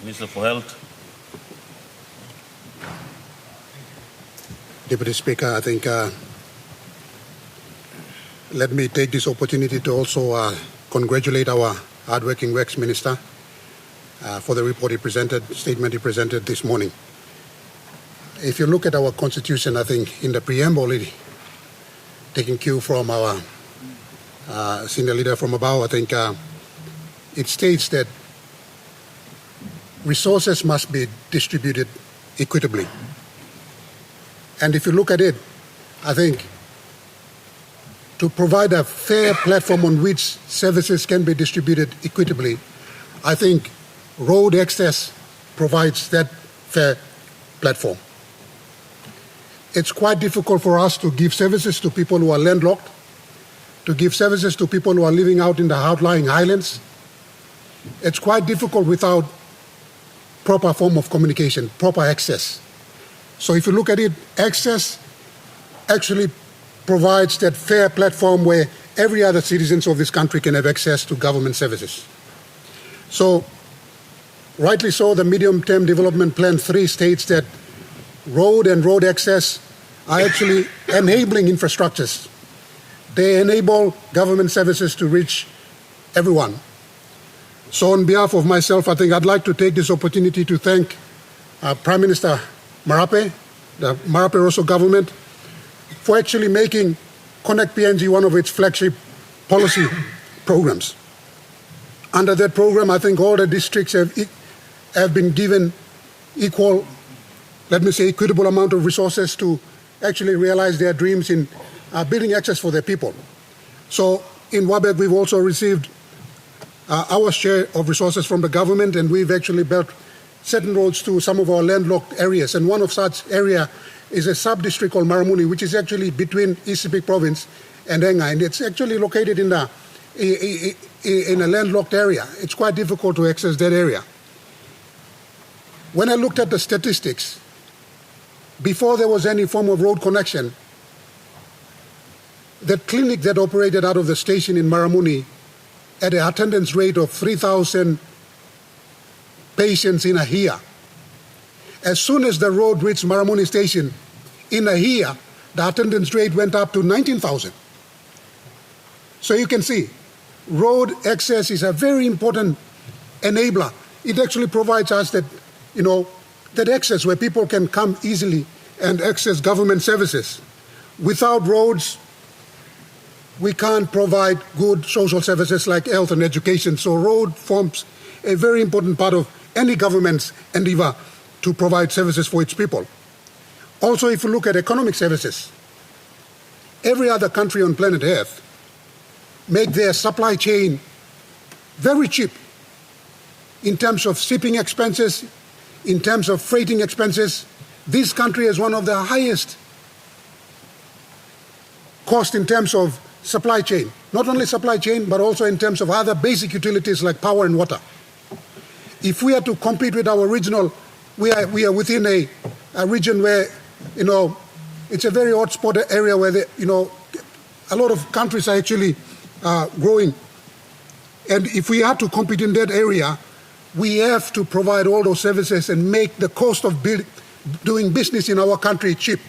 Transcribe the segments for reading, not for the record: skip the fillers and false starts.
Minister for Health. Deputy Speaker, I think let me take this opportunity to also congratulate our hardworking Works Minister for the report statement he presented this morning. If you look at our Constitution, I think in the preamble, taking cue from our senior leader from above, I think it states that resources must be distributed equitably. And if you look at it, I think to provide a fair platform on which services can be distributed equitably, I think road access provides that fair platform. It's quite difficult for us to give services to people who are landlocked, to give services to people who are living out in the outlying highlands. It's quite difficult without proper form of communication, proper access. So if you look at it, access actually provides that fair platform where every other citizens of this country can have access to government services. So, rightly so, the Medium-Term Development Plan 3 states that road and road access are actually enabling infrastructures. They enable government services to reach everyone. So on behalf of myself, I think I'd like to take this opportunity to thank Prime Minister Marape, the Marape-Rosso government, for actually making Connect PNG one of its flagship policy programs. Under that program, I think all the districts have been given equal, equitable amount of resources to actually realize their dreams in building access for their people. So in Wabek, we've also received our share of resources from the government, and we've actually built certain roads to some of our landlocked areas. And one of such area is a sub-district called Maramuni, which is actually between East Sepik Province and Enga. And it's actually located in a landlocked area. It's quite difficult to access that area. When I looked at the statistics, before there was any form of road connection, the clinic that operated out of the station in Maramuni had an attendance rate of 3,000 patients in a year. As soon as the road reached Maramuni station, in a year, the attendance rate went up to 19,000. So you can see, road access is a very important enabler. It actually provides us that, that access where people can come easily and access government services. Without roads, we can't provide good social services like health and education. So road forms a very important part of any government's endeavor to provide services for its people. Also, if you look at economic services, every other country on planet Earth make their supply chain very cheap in terms of shipping expenses, in terms of freighting expenses. This country has one of the highest cost in terms of supply chain. Not only supply chain, but also in terms of other basic utilities like power and water. If we are to compete with our regional, we are within a region where, it's a very hotspot area where, a lot of countries are actually growing. And if we are to compete in that area, we have to provide all those services and make the cost of doing business in our country cheap.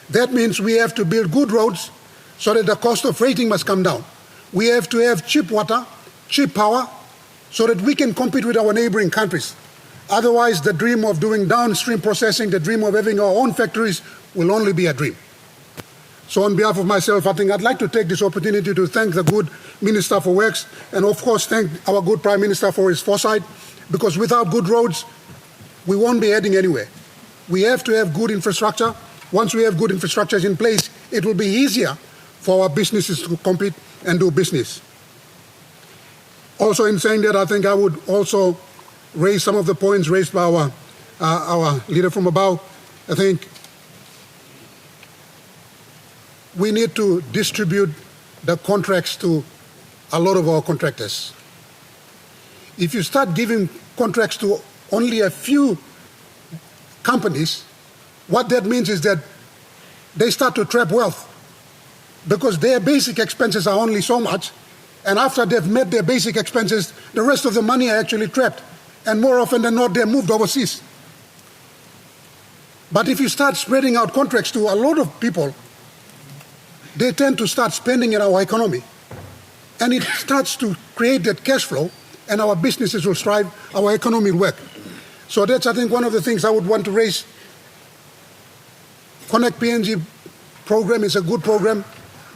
That means we have to build good roads so that the cost of freighting must come down. We have to have cheap water, cheap power, so that we can compete with our neighboring countries. Otherwise, the dream of doing downstream processing, the dream of having our own factories will only be a dream. So on behalf of myself, I think I'd like to take this opportunity to thank the good Minister for Works and of course thank our good Prime Minister for his foresight, because without good roads, we won't be heading anywhere. We have to have good infrastructure. Once we have good infrastructures in place, it will be easier for our businesses to compete and do business. Also in saying that, I think I would also raise some of the points raised by our leader from above. I think we need to distribute the contracts to a lot of our contractors. If you start giving contracts to only a few companies, what that means is that they start to trap wealth, because their basic expenses are only so much, and after they've met their basic expenses, the rest of the money are actually trapped. and more often than not, they're moved overseas. But if you start spreading out contracts to a lot of people, they tend to start spending in our economy. And it starts to create that cash flow, and our businesses will strive, our economy will work. So that's, I think, one of the things I would want to raise. Connect PNG program is a good program,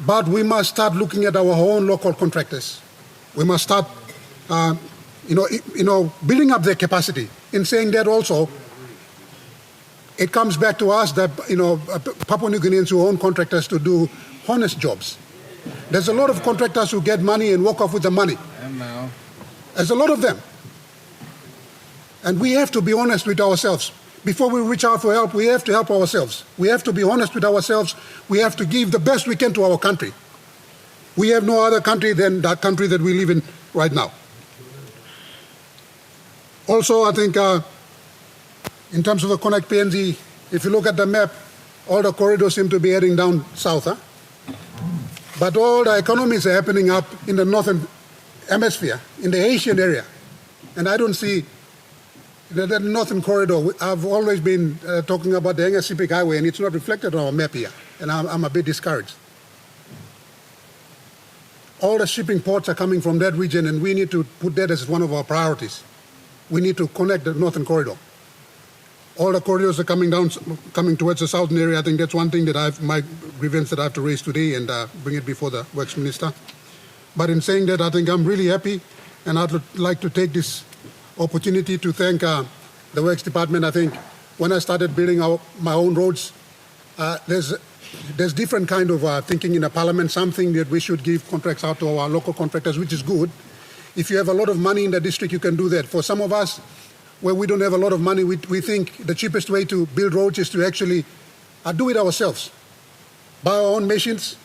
but we must start looking at our own local contractors. We must start, building up their capacity. In saying that also, it comes back to us that, Papua New Guineans who own contractors to do honest jobs. There's a lot of contractors who get money and walk off with the money. There's a lot of them. And we have to be honest with ourselves. Before we reach out for help, we have to help ourselves. We have to be honest with ourselves. We have to give the best we can to our country. We have no other country than that country that we live in right now. Also, I think in terms of the Connect PNG, if you look at the map, all the corridors seem to be heading down south. But all the economies are happening up in the northern hemisphere, in the Asian area. And I don't see the northern corridor. I've always been talking about the Pacific Highway, and it's not reflected on our map here. And I'm a bit discouraged. All the shipping ports are coming from that region, and we need to put that as one of our priorities. We need to connect the northern corridor. All the corridors are coming towards the southern area. I think that's one thing that my grievance that I have to raise today and bring it before the Works Minister. But in saying that, I think I'm really happy, and I'd like to take this opportunity to thank the Works Department. I think when I started building my own roads, there's different kind of thinking in the Parliament, something that we should give contracts out to our local contractors, which is good. If you have a lot of money in the district, you can do that. For some of us, where we don't have a lot of money, we think the cheapest way to build roads is to actually do it ourselves. Buy our own machines,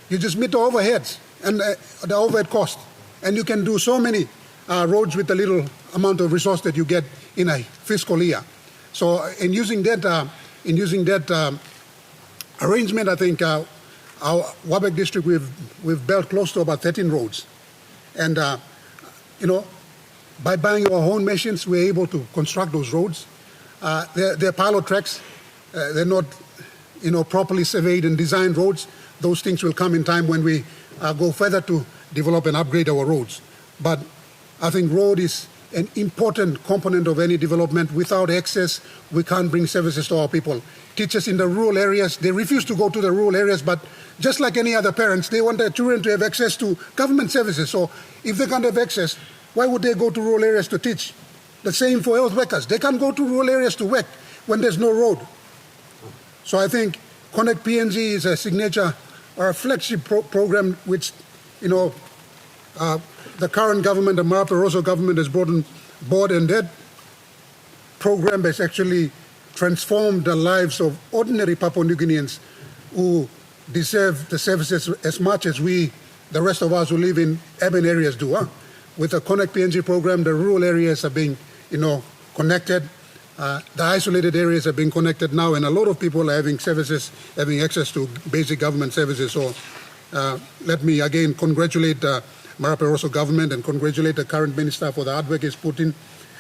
you just meet the overheads and the overhead cost. And you can do so many roads with the little amount of resource that you get in a fiscal year. So in using that arrangement, I think our Wabek district, we've built close to about 13 roads. And, by buying our own machines, we're able to construct those roads. They're pilot tracks. They're not, properly surveyed and designed roads. Those things will come in time when we go further to develop and upgrade our roads. But I think road is an important component of any development. Without access, we can't bring services to our people. Teachers in the rural areas, they refuse to go to the rural areas, but just like any other parents, they want their children to have access to government services. So if they can't have access, why would they go to rural areas to teach? The same for health workers. They can't go to rural areas to work when there's no road. So I think Connect PNG is a signature or a flagship program which, the current government, the Marape Rosso government, has brought on board, and that program has actually transformed the lives of ordinary Papua New Guineans who deserve the services as much as the rest of us who live in urban areas do. With the Connect PNG program, the rural areas are being, connected. The isolated areas are being connected now, and a lot of people are having access to basic government services. So let me again congratulate the Marape Rosso government and congratulate the current minister for the hard work he's put in,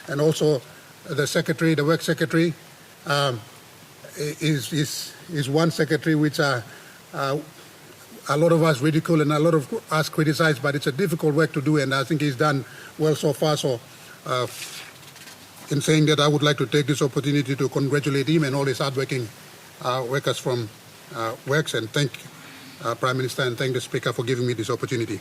and also the secretary, the work secretary, is one secretary which a lot of us ridicule and a lot of us criticize, but it's a difficult work to do, and I think he's done well so far. So in saying that, I would like to take this opportunity to congratulate him and all his hardworking workers from Works, and thank Prime Minister and thank the Speaker for giving me this opportunity.